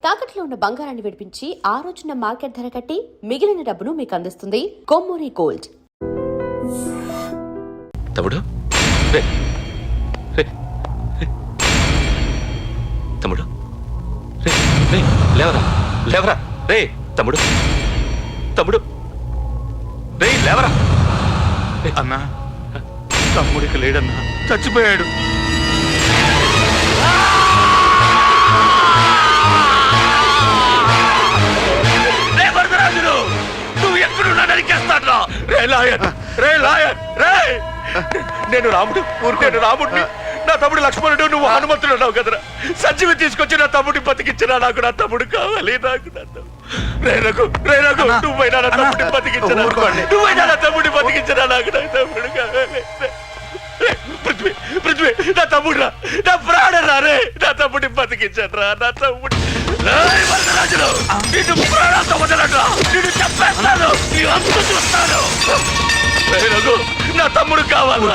తాకట్లో ఉన్న బంగారాన్ని విడిపించి ఆ రోజున మార్కెట్ ధర కట్టి మిగిలిన డబ్బును మీకు అందిస్తుంది కొమ్మూరి గోల్డ్. తమ్ముడు తమ్ముడు లేవరా లేవరా రే తమ్ముడు తమ్ముడు రే లేవరా అన్నా తమ్ముడికి లేడన్నా, చచ్చిపోయాడు. నువ్వు ఎక్కడున్నా నరికేస్తాడ్రా. రే లాయర్ రే లాయర్ రే, నేను రాముడు ఊరుకోను రాముడిని. నా తమ్ముడు లక్ష్మణుడు, నువ్వు హనుమంతుడు అన్నావు కదరా. సంజీవి తీసుకొచ్చి నా తమ్ముడిని బతికించినా. నాకు నా తమ్ముడు కావాలి. నాకు నా తమ్ముడు రే రఘు రే రఘు, నువ్వైనా నా తమ్ముడిని బతికించినా. నువ్వైనా నా తమ్ముడిని బతికించినా. నాకు నా తమ్ముడు కావాలి. పృథ్వీ పృథ్వీ నా తమ్ముడురా, నా ప్రాణరా రే. నా తమ్ముడిని బతికించరా. నా తమ్ముడు వరదరాజులు నిన్ను ప్రాణాలతో వదలరా. నిన్ను చెప్పేస్తాను, నీ అంతు చూస్తాను. నా తమ్ముడు కావాలి.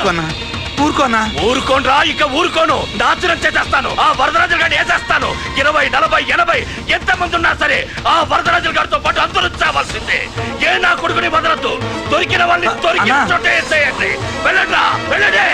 ఊరుకోనా? ఊరుకోనరా, ఇక ఊరుకోను. నాశనం చేసేస్తాను. ఆ వరదరాజులు గారిని వేసేస్తాను. 20, 40, 80 ఎంతమంది ఉన్నా సరే ఆ వరదరాజుల గారితో పాటు అందరూ చావాల్సిందే. ఏ నా కొడుకుని వదలద్దు. దొరికిన వాళ్ళని దొరికిన చోటే వేసేయండి. వెళ్ళండి వెళ్ళండి.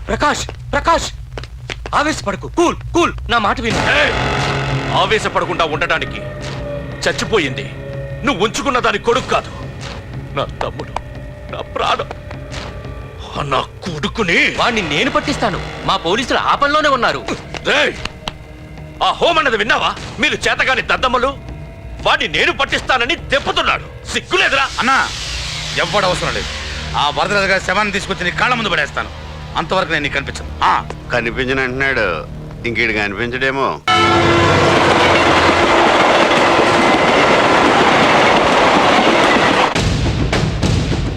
ప్రకాష్ ప్రకాష్ ఆవేశపడకు. కూల్ కూల్, నా మాట విను. ఆవేశపడకుండా ఉండడానికి చచ్చిపోయింది నువ్వు ఉంచుకున్న దాని కొడుకు కాదు, నా తమ్ముడు, నా ప్రాణం. నా కొడుకుని వాడిని నేను పట్టిస్తాను. మా పోలీసులు ఆ పనిలోనే ఉన్నారు. ఆ హోమ్ అన్నది విన్నావా? మీరు చేతగాని దద్దమ్మలు. వాడిని నేను పట్టిస్తానని దెప్పుతున్నాడు. సిగ్గులేదురా? అన్నా ఎవ్వడవసరం లేదు. ఆ వరదరాజు గారి శవాన్ని తీసుకొచ్చి నీ కాళ్ళ ముందు పడేస్తాను. అంతవరకు నేను నీకు కనిపించను. కనిపించను అంటున్నాడు, ఇంకేడు కనిపించడేమో.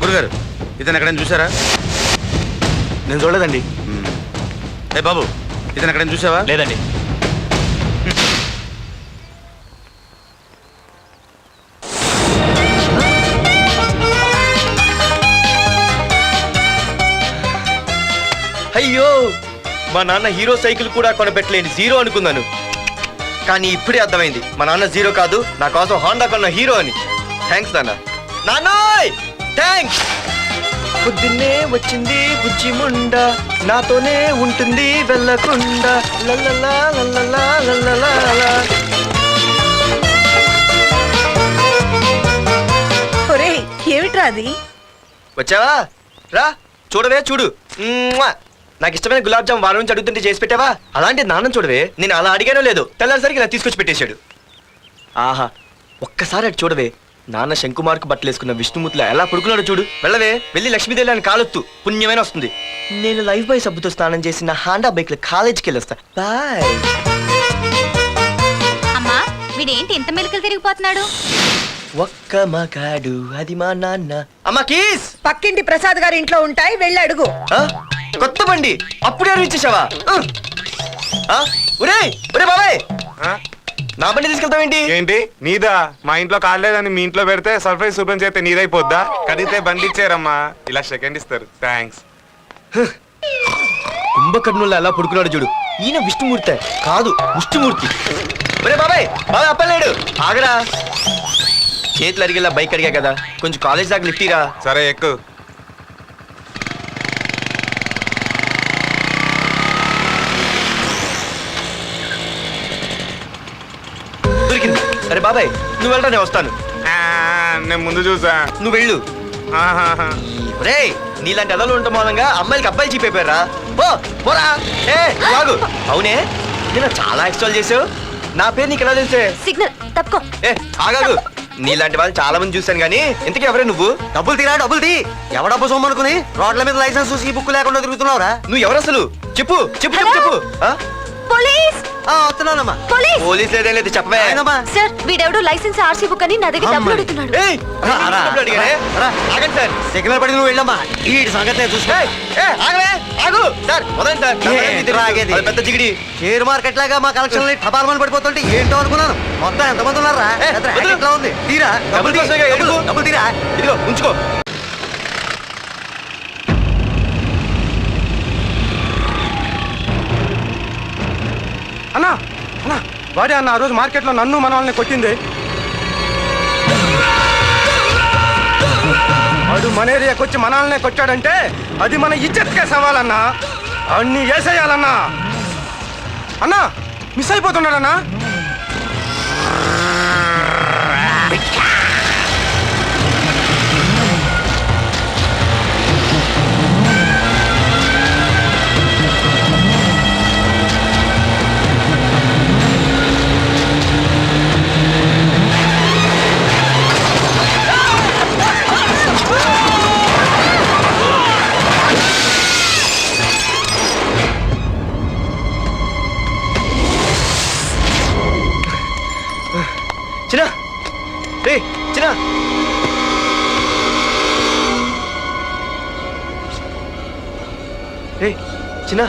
గురుగారు, ఇతను ఎక్కడైనా చూసారా? నేను చూడలేదండి. ఏ బాబు, ఇతను ఎక్కడైనా చూసావా? లేదండి. అయ్యో, మా నాన్న హీరో సైకిల్ కూడా కొనబెట్టలేని జీరో అనుకున్నాను. కానీ ఇప్పుడే అర్థమైంది, మా నాన్న జీరో కాదు, నా కోసం హోండా కొన్న హీరో అని. థ్యాంక్స్ నాన్న. నాన్నోయ్ థ్యాంక్స్. పొద్దున్నే వచ్చింది బుజ్జి ముండ, నాతోనే ఉంటుంది వెళ్ళకుండా. లల్లలా లల్లలా లల్లలా. ఒరేయ్, ఏమిట్రా అది? వచ్చావా? రా చూడవే, చూడు. నాకు ఇష్టమైన గులాబ్ జామ్ వారం నుంచి అడుగుతుంటే చేసి పెట్టావా? అలాంటి నాన్న చూడవే, నేను అలా అడిగానో లేదో తెల్లారిసరికి ఇలా తీసుకొచ్చి పెట్టేశాడు. ఆహా, ఒక్కసారి అటు చూడవే. నాన్న శంకుమార్కు బట్టలు వేసుకున్న విష్ణుమూర్తిలా ఎలా పడుకున్నాడో చూడు. వెళ్ళవే, వెళ్ళి లక్ష్మీదేవి అని కాలొత్తు, పుణ్యమైన వస్తుంది. నేను లైఫ్ బాయ్ సబ్బుతో స్నానం చేసి నా హాండా బైక్ లో కాలేజీకి వెళ్ళొస్తా. బాయ్. అమ్మా, వీడేంటి ఇంత మెలికలు తిరిగిపోతున్నాడు? ఒక్క మగాడు అది మా నాన్న. అమ్మా కీస్ పక్కింటి ప్రసాద్ గారి ఇంట్లో ఉంటాయి, వెళ్ళి అడుగు. కొత్త బండి అప్పుడే ఇచ్చేసావా? ఒరే ఒరే బాబాయ్, నా బండి తీసుకెళ్తావేంటి? ఏంటి నీదా? మా ఇంట్లో కాలేదని మీ ఇంట్లో పెడితే సర్ప్రైజ్ శుభ్రం చేస్తే నీదైపోద్దా? కడిగితే బండి ఇచ్చారమ్మా, ఇలా సెకండ్ ఇస్తారు. థ్యాంక్స్. కుంభకర్ణుల్లో ఎలా పడుకున్నాడు చూడు. ఈయన విష్ణుమూర్తి కాదు, విష్ణుమూర్తి. ఒరే బాబాయ్, బాబాయ్ అప్పలేడు, ఆగరా. చేతులు అరిగేలా బైక్ అడిగా కదా, కొంచెం కాలేజ్ దాకా లిఫ్ట్ ఇరా. సరే ఎక్కు. దొరికింది. అరే బాబాయ్, నువ్వు వెళ్ళరా, నేను వస్తాను. నేను ముందు చూసా. నువ్వు వెళ్ళు. రే, నీలాంటి ఎదలు ఉండటం మూలంగా అమ్మాయిలకి అబ్బాయిలు చీపైపోయారా పోరా ఏ లాగు అవునే నేను చాలా ఎక్స్ట్రాల్ చేసావు నా పేరు నీకు ఎలా తెలిసే సిగ్నల్ తప్పుకో. ఏ ఆగాగు నీలాంటి వాళ్ళు చాలా మంది చూశాను కానీ ఇంతకీ ఎవరే నువ్వు డబ్బులు తీరా డబ్బులు తీ ఎవడబ్బు సొమ్మనుకుని రోడ్ల మీద లైసెన్స్ చూసి ఈ బుక్ లేకుండా తిరుగుతున్నావురా నువ్వు ఎవరు అసలు చెప్పు చెప్పు చెప్పు చెప్పు ఆ? పోలీస్ వస్తున్నానమ్మా పోలీస్ పోలీస్ లేదేం లేదు చెప్పవే ఆయనమ్మా. సార్ వీడెవడో లైసెన్స్ ఆర్సీ బుక్ అని నా దగ్గర డబ్బులు అడుగుతున్నాడు. ఏయ్, రా, రా, డబ్బులు అడిగానే? రా. ఆగండి సార్ సిగ్నల్ పడి నువ్వు వెళ్ళమ్మా ఈ సంగతి చూసుకో ఏయ్, ఏ, ఆగవే, ఆగు సార్ వదండి సార్ నా ఏ, దగ్గర ఇది తెలుసు. ఆగేది. అది పెద్ద జిగిడి షేర్ మార్కెట్ లాగా మా కలెక్షన్ టపాల్మని పడిపోతుంటే ఏంటో అనుకున్నాను మొత్తం ఎంతమంది ఉన్నారా ఏ, వదిలు. ఎట్లా ఉంది తీరా డబ్బులు కోసమేగా ఎడుగు. డబ్బులు తీరా ఇదిగో ఉంచుకో అన్నా అన్నా వాడే అన్న ఆ రోజు మార్కెట్లో నన్ను మన వాళ్ళని కొట్టింది వాడు మన ఏరియాకి వచ్చి మన వాళ్ళనే కొట్టాడంటే అది మన ఇజ్జత్కే సవాలన్నా అన్ని వేసేయాలన్నా అన్నా మిస్ అయిపోతున్నాడన్నా చిన్న రే చిన్న రే చిన్న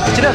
చిన్న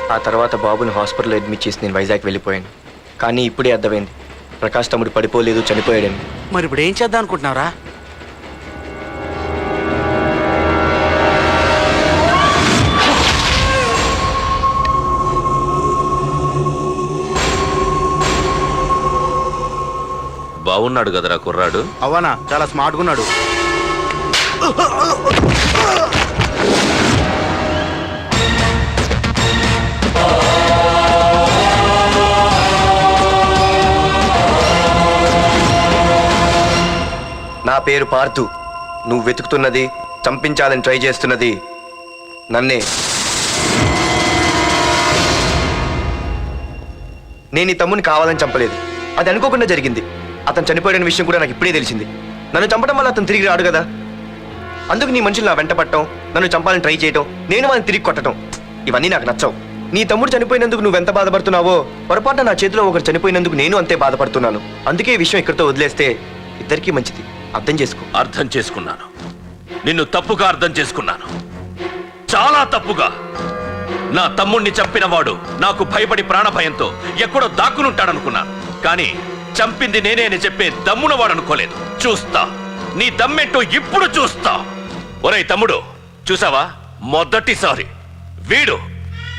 ఆ తర్వాత బాబుని హాస్పిటల్లో అడ్మిట్ చేసి నేను వైజాగ్ వెళ్ళిపోయాను కానీ ఇప్పుడే అర్థమైంది ప్రకాష్ తమ్ముడు పడిపోలేదు చనిపోయాడని మరి ఇప్పుడు ఏం చేద్దాం అనుకుంటున్నారా బాగున్నాడు కదరా కుర్రాడు. అవనా చాలా స్మార్ట్గా ఉన్నాడు నా పేరు పార్థు నువ్వు వెతుకుతున్నది చంపించాలని ట్రై చేస్తున్నది నన్నే నేను ఈ తమ్ముని కావాలని చంపలేదు అది అనుకోకుండా జరిగింది అతను చనిపోయిన విషయం కూడా నాకు ఇప్పుడే తెలిసింది నన్ను చంపడం వల్ల అతను తిరిగి రాడు కదా అందుకు నీ మనుషులు నా వెంట పట్టడం నన్ను చంపాలని ట్రై చేయడం నేను వాళ్ళని తిరిగి కొట్టడం ఇవన్నీ నాకు నచ్చవు నీ తమ్ముడు చనిపోయినందుకు నువ్వెంత బాధపడుతున్నావో పొరపాటున నా చేతిలో ఒకరు చనిపోయినందుకు నేను అంతే బాధపడుతున్నాను అందుకే ఈ విషయం ఇక్కడితో వదిలేస్తే ఇద్దరికీ మంచిది అర్థం చేసుకో అర్థం చేసుకున్నాను. నిన్ను తప్పుగా అర్థం చేసుకున్నాను, చాలా తప్పుగా. నా తమ్ముణ్ణి చంపినవాడు నాకు భయపడి ప్రాణభయంతో ఎక్కడో దాక్కునుంటాడనుకున్నాను. కానీ చంపింది నేనే అని చెప్పే దమ్మునవాడు అనుకోలేదు. చూస్తా, నీ దమ్మెంటో ఇప్పుడు చూస్తా. ఒరేయ్ తమ్ముడు, చూసావా, మొదటిసారి వీడు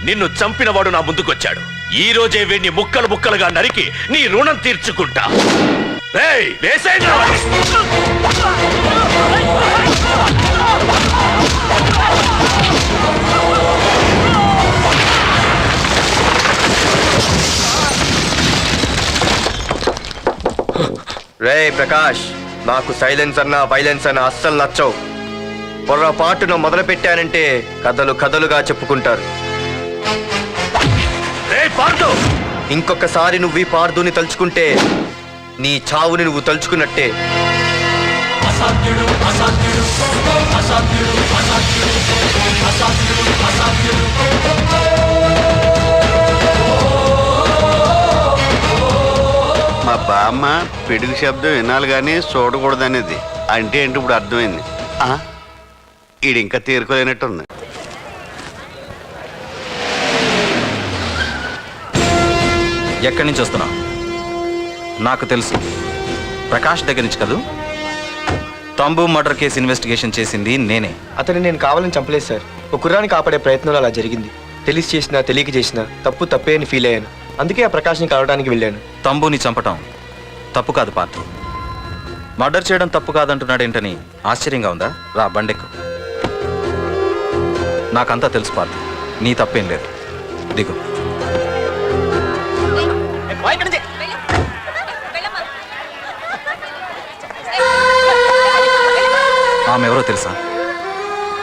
నిన్ను చంపినవాడు నా ముందుకొచ్చాడు. ఈ రోజే వీడిని ముక్కలు ముక్కలుగా నరికి నీ రుణం తీర్చుకుంటా. రేయ్, వేసేయండి రా వాడిని. రే ప్రకాష్, నాకు సైలెన్స్ అన్నా వైలెన్స్ అన్నా అస్సలు నచ్చవు. పొర్రపాటున మొదలు పెట్టానంటే కథలు కథలుగా చెప్పుకుంటారు. రేయ్ పార్దు, ఇంకొకసారి నువ్వు ఈ పార్దుని తలుచుకుంటే నీ చావుని నువ్వు తలుచుకున్నట్టే. మా బామ్మ పిడుగు శబ్దం వినాలి కానీ చూడకూడదనేది. అంటే ఏంటి ఇప్పుడు అర్థమైంది. ఈడు ఇంకా తీరుకోలేనట్టుంది. ఎక్కడి నుంచి వస్తున్నావు? నాకు తెలుసు, ప్రకాష్ దగ్గర నుంచి కదూ. తంబు మర్డర్ కేసు ఇన్వెస్టిగేషన్ చేసింది నేనే. అతన్ని నేను కావాలని చంపలేదు సార్. ఒక కుర్రాన్ని కాపాడే ప్రయత్నంలో అలా జరిగింది. తెలిసి చేసినా తెలియక చేసినా తప్పే అని ఫీల్ అయ్యాను. అందుకే ఆ ప్రకాష్ని కలవడానికి వెళ్ళాను. తంబుని చంపటం తప్పు కాదు పార్థు. మర్డర్ చేయడం తప్పు కాదంటున్నాడేంటని ఆశ్చర్యంగా ఉందా? రా, బండెక్కు. నాకంతా తెలుసు పార్థు, నీ తప్పేం లేదు. దిగు. ఆమె ఎవరో తెలుసా?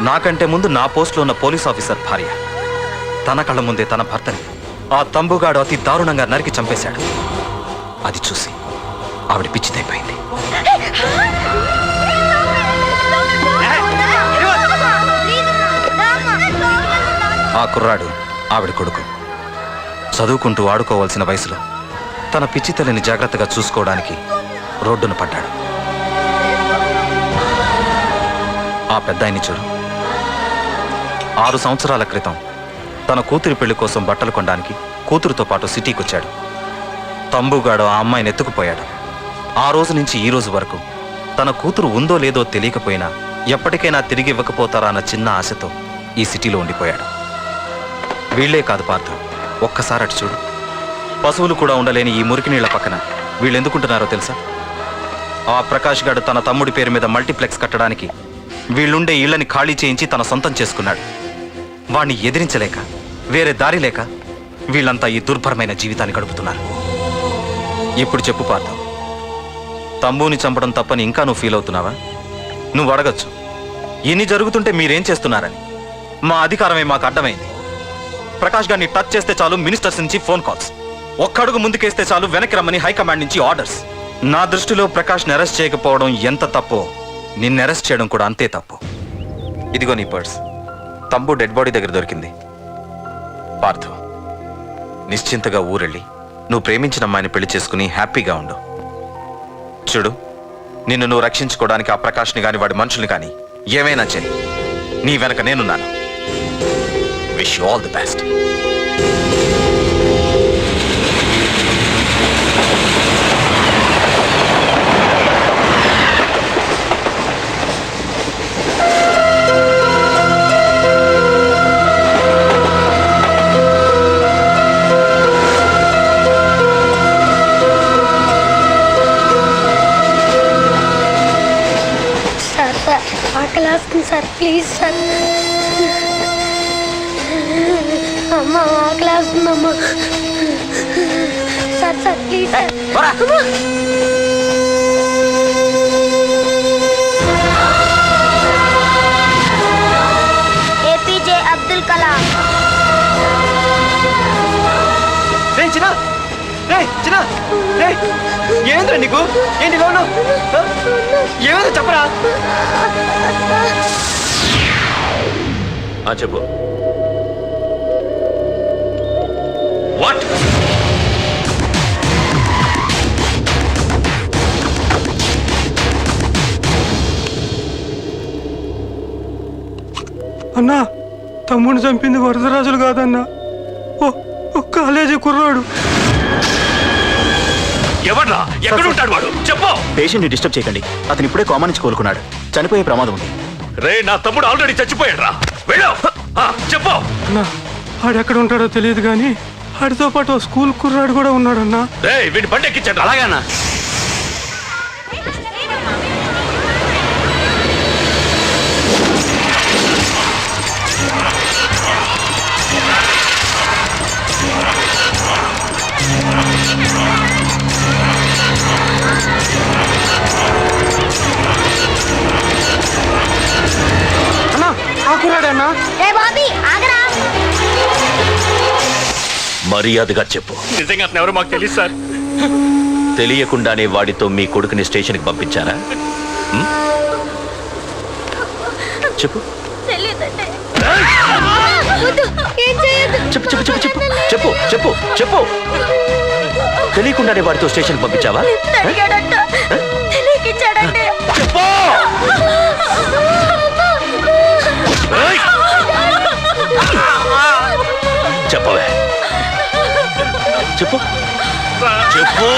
నాకంటే ముందు నా పోస్ట్లో ఉన్న పోలీస్ ఆఫీసర్ భార్య. తన కళ్ళ ముందే తన భర్తని ఆ తంబుగాడు అతి దారుణంగా నరికి చంపేశాడు. అది చూసి ఆవిడ పిచ్చిదైపోయింది. ఆ కుర్రాడు ఆవిడ కొడుకు. చదువుకుంటూ ఆడుకోవాల్సిన వయసులో తన పిచ్చి తల్లిని జాగ్రత్తగా చూసుకోవడానికి రోడ్డున పడ్డాడు. ఆ పెద్దాయన్ని చూడు. 6 సంవత్సరాల క్రితం తన కూతురి పెళ్లి కోసం బట్టలు కొనడానికి కూతురుతో పాటు సిటీకి వచ్చాడు. తంబుగాడు ఆ అమ్మాయిని ఎత్తుకుపోయాడు. ఆ రోజు నుంచి ఈ రోజు వరకు తన కూతురు ఉందో లేదో తెలియకపోయినా ఎప్పటికైనా తిరిగి ఇవ్వకపోతారా అన్న చిన్న ఆశతో ఈ సిటీలో ఉండిపోయాడు. వీళ్లే కాదు పార్థు, ఒక్కసారి అటు చూడు. పశువులు కూడా ఉండలేని ఈ మురికి నీళ్ల పక్కన వీళ్ళెందుకుంటున్నారో తెలుసా? ఆ ప్రకాష్ గాడు తన తమ్ముడి పేరు మీద మల్టీప్లెక్స్ కట్టడానికి వీళ్ళుండే ఇళ్లని ఖాళీ చేయించి తన సొంతం చేసుకున్నాడు. వాణ్ణి ఎదిరించలేక, వేరే దారి లేక వీళ్ళంతా ఈ దుర్భరమైన జీవితాన్ని గడుపుతున్నారు. ఇప్పుడు చెప్పు పార్థు, తంబుని చంపడం తప్పని ఇంకా నువ్వు ఫీల్ అవుతున్నావా? నువ్వు అడగచ్చు, ఇన్ని జరుగుతుంటే మీరేం చేస్తున్నారని. మా అధికారమే మాకు అడ్డమైంది. ప్రకాష్ గారిని టచ్ చేస్తే చాలు మినిస్టర్స్ నుంచి ఫోన్ కాల్స్, ఒక్కడుగు ముందుకేస్తే చాలు వెనక్కి రమ్మని హైకమాండ్ నుంచి ఆర్డర్స్. నా దృష్టిలో ప్రకాష్ని అరెస్ట్ చేయకపోవడం ఎంత తప్పో నిన్ను అరెస్ట్ చేయడం కూడా అంతే తప్పు. ఇదిగో నీ పర్స్, తంబు డెడ్ బాడీ దగ్గర దొరికింది. పార్థు, నిశ్చింతగా ఊరెళ్ళి నువ్వు ప్రేమించిన అమ్మాయిని పెళ్లి చేసుకుని హ్యాపీగా ఉండు. చూడు, నిన్ను నువ్వు రక్షించుకోవడానికి ఆ ప్రకాష్ని గాని వాడి మనుషుల్ని కానీ ఏమైనా చేయి. నీ వెనక నేనున్నాను. Wish you all the best. ఆకలేస్తుంది సార్, ప్లీజ్ సార్. అమ్మ ఆకలేస్తుందమ్మా. Sir sir please sir. APJ Abdul Kalam. ఏంద్రా నీకు? ఏంటి లోను? ఏమైందో చెప్పరా? చెప్పు. వాట్? అన్నా, తమ్ముడిని చంపింది వరదరాజులు కాదన్నా, ఓ కాలేజీ కుర్రాడు. ఎవడ్రా? ఎక్కడ ఉంటాడు వాడు? చెప్పు. పేషెంట్ని డిస్టర్బ్ చేయకండి. అతను ఇప్పుడే కామా నుంచి కోలుకున్నాడు. చనిపోయే ప్రమాదం ఉంది. రే నా తమ్ముడు ఆల్రెడీ చచ్చిపోయాడు రా వెళ్ళు చెప్పు అన్నా ఆడెక్కడ ఉంటాడో తెలియదు కానీ ఆడితో పాటు స్కూల్ కుర్రాడు కూడా ఉన్నాడన్నా. రే వీడి బండి ఎక్కించండి. అలాగేనా? అన్నా ఆ కుర్రాడన్నా? ఏ బాబీ ఆగరా. మర్యాదగా చెప్పు. నిజంగా అతను ఎవరో మాకు తెలియదు సార్. తెలియకుండానే వాడితో మీ కొడుకుని స్టేషన్కి పంపించారా? చెప్పు తెలియదండి. ఏం చేయదు. చెప్పు చెప్పు చెప్పు చెప్పు చెప్పు చెప్పు చెప్పు తెలియకుండానే వాడితో స్టేషన్కి పంపించావా? అడిగాడంట. తెలియకిచ్చాడండి. చెప్పు చెప్పవే చెప్పు చెప్పు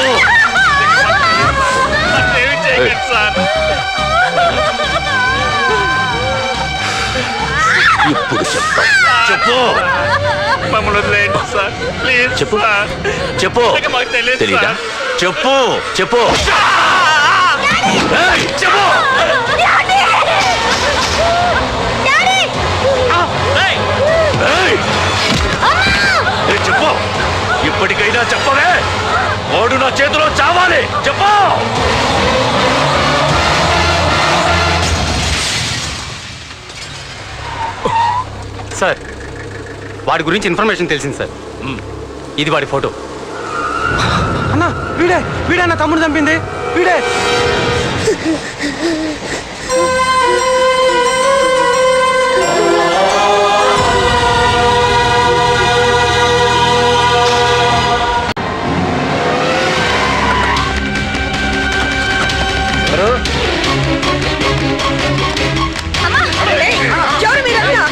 ఇప్పుడు చెప్తా చెప్పు మమ్మల్ని వదిలేయండి సార్ ప్లీజ్. చెప్పు చెప్పు మాకు తెలియదు తెలీదా? సార్. చెప్పు చెప్పు ఏయ్, చెప్పు ఏయ్! ఏయ్, చెప్పు ఇప్పటికైనా చెప్పవే. ఓడు నా చేతిలో చావాలి. చెప్పు సార్ వాడి గురించి ఇన్ఫర్మేషన్ తెలిసింది సార్. ఇది వాడి ఫోటో. అన్నా వీడే నా తమ్ముడు చంపింది వీడే. ఎవరు మీరంతా?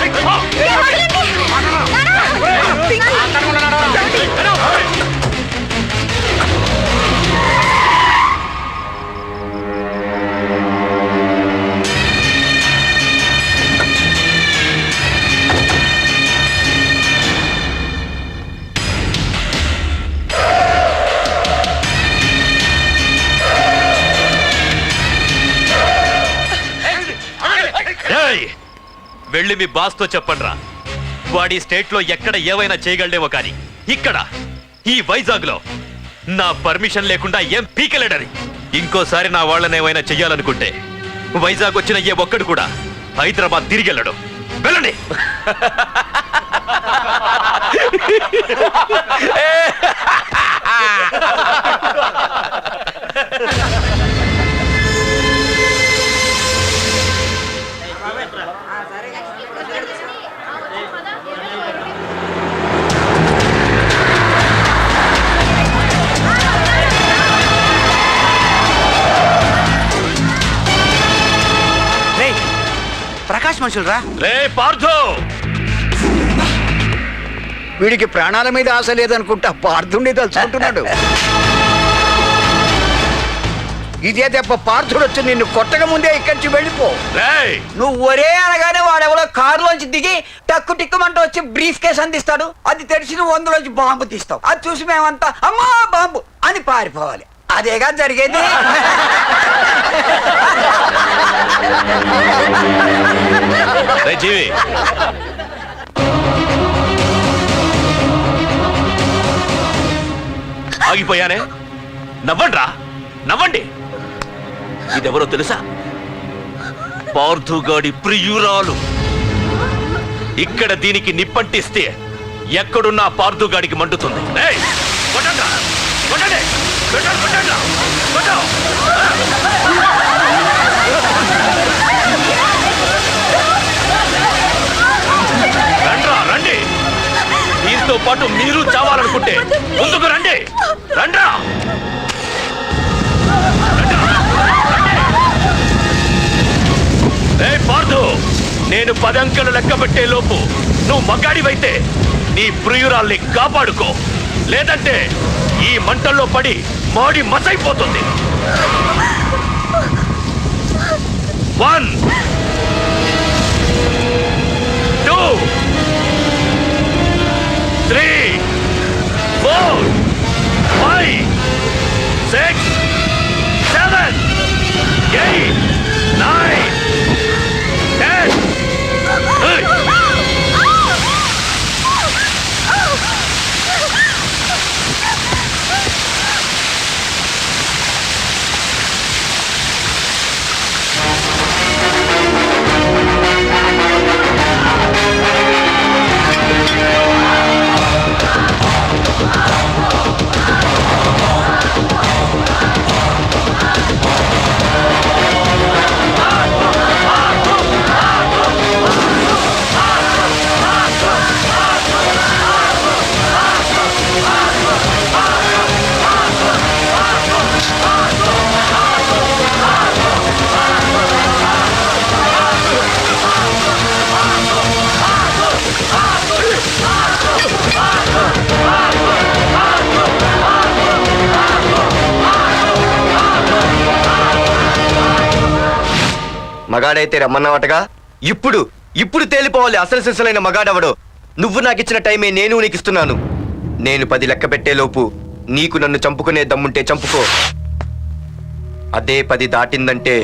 ఏయ్! వెళ్ళి మీ బాస్తో చెప్పండి రా. వాడి స్టేట్ లో ఎక్కడ ఏవైనా చేయగలడేమో కానీ ఇక్కడ ఈ వైజాగ్ లో నా పర్మిషన్ లేకుండా ఏం పీకలేడని. ఇంకోసారి నా వాళ్ళని ఏమైనా చెయ్యాలనుకుంటే వైజాగ్ వచ్చిన ఏ ఒక్కడు కూడా హైదరాబాద్ తిరిగి వెళ్ళడు. వెళ్ళండి. ప్రకాష్ మనుషులు రా. రే పార్థు, వీడికి ప్రాణాల మీద ఆశ లేదనుకుంటా పార్థుడిని తలుచుకుంటున్నాడు. ఇదే దెబ్బ పార్థుడు వచ్చి నిన్ను కొట్టక ముందే ఇక్కడి నుంచి వెళ్ళిపో. రేయ్! నువ్వు ఒరే అనగానే వాడెవరో కారులోంచి దిగి టక్కు టిక్కుమంటూ వచ్చి బ్రీఫ్ కేస్ అందిస్తాడు. అది తెరిచి నువ్వు అందులోంచి బాంబు తీస్తావు. అది చూసి మేమంతా అమ్మా బాంబు అని పారిపోవాలి. అదేగా జరిగేది. రే జీవి, ఆగిపోయానే. నవ్వండ్రా, నవ్వండి. ఇదెవరో తెలుసా? పార్థుగాడి ప్రియురాలు. ఇక్కడ దీనికి నిప్పంటిస్తే ఎక్కడున్నా పార్థుగాడికి మండుతుంది. ఏయ్, కొట్టండ్రా, కొట్టండి, కొట్టండి, కొట్టండ్రా, కొట్టు. రండ్రా, రండి. దీంతో పాటు మీరు చావాలనుకుంటే ముందుకు రండి. రండ్రా. పార్థు, నేను 10 అంకెలు లెక్క పెట్టే లోపు నువ్వు మగాడివైతే నీ ప్రియురాల్ని కాపాడుకో. లేదంటే ఈ మంటల్లో పడి మాడి మసైపోతుంది. 1 3, 4, 5, 6, 7, 8, 9, 10. Hey! మగాడైతే రమ్మన్నావటగా. ఇప్పుడు తేలిపోవాలి అసలు సిసలైన మగాడవడు. నువ్వు నాకిచ్చిన టైమే నేను నీకు ఇస్తున్నాను. నేను 10 లెక్క పెట్టేలోపు నీకు నన్ను చంపుకునే దమ్ముంటే చంపుకో. అదే 10 దాటిందంటే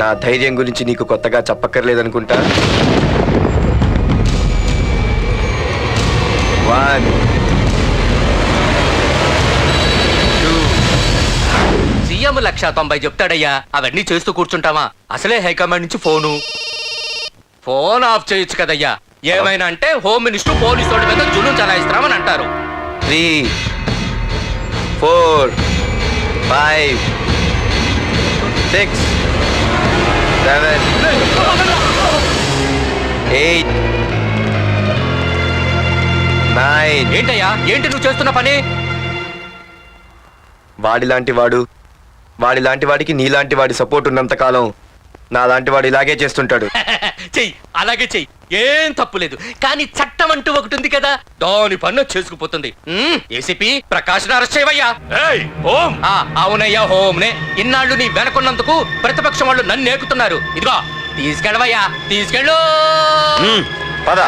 నా ధైర్యం గురించి నీకు కొత్తగా చెప్పక్కర్లేదనుకుంటా. 1, 2. సీఎం 190 చెప్తాడయ్యా, అవన్నీ చేస్తూ కూర్చుంటావా? అసలే హైకమాండ్ నుంచి ఫోన్ ఆఫ్ చేయొచ్చు కదయ్యా. ఏమైనా అంటే హోమ్ మినిస్టర్ పోలీసు వాడి మీద జులుం చలాయిస్తామని అంటారు. 3, 4, 5, 6, 7, 8, 9. ఏంటయ్యా, ఏంటి నువ్వు చేస్తున్న పని? వాడిలాంటి వాడికి నీలాంటి వాడి సపోర్ట్ ఉన్నంత కాలం నా లాంటి వాడు ఇలాగే చేస్తుంటాడు. చెయ్యి, అలాగే చెయ్యి, ఏం తప్పులేదు. కానీ చట్టం అంటూ ఒకటి ఉంది కదా, దాని పన్ను చేసుకుపోతుంది. ఏసీపీ ప్రకాష్ అరెస్ట్ చేయవయ్యా. ఏయ్, హోమ్. అవునయ్యా, హోమ్నే. ఇన్నాళ్ళు నీ వెనకున్నందుకు ప్రతిపక్షం వాళ్ళు నన్ను నేకుతున్నారు. ఇదిగో తీసుకెళ్ళవయ్యా, తీసుకెళ్ళు. పద.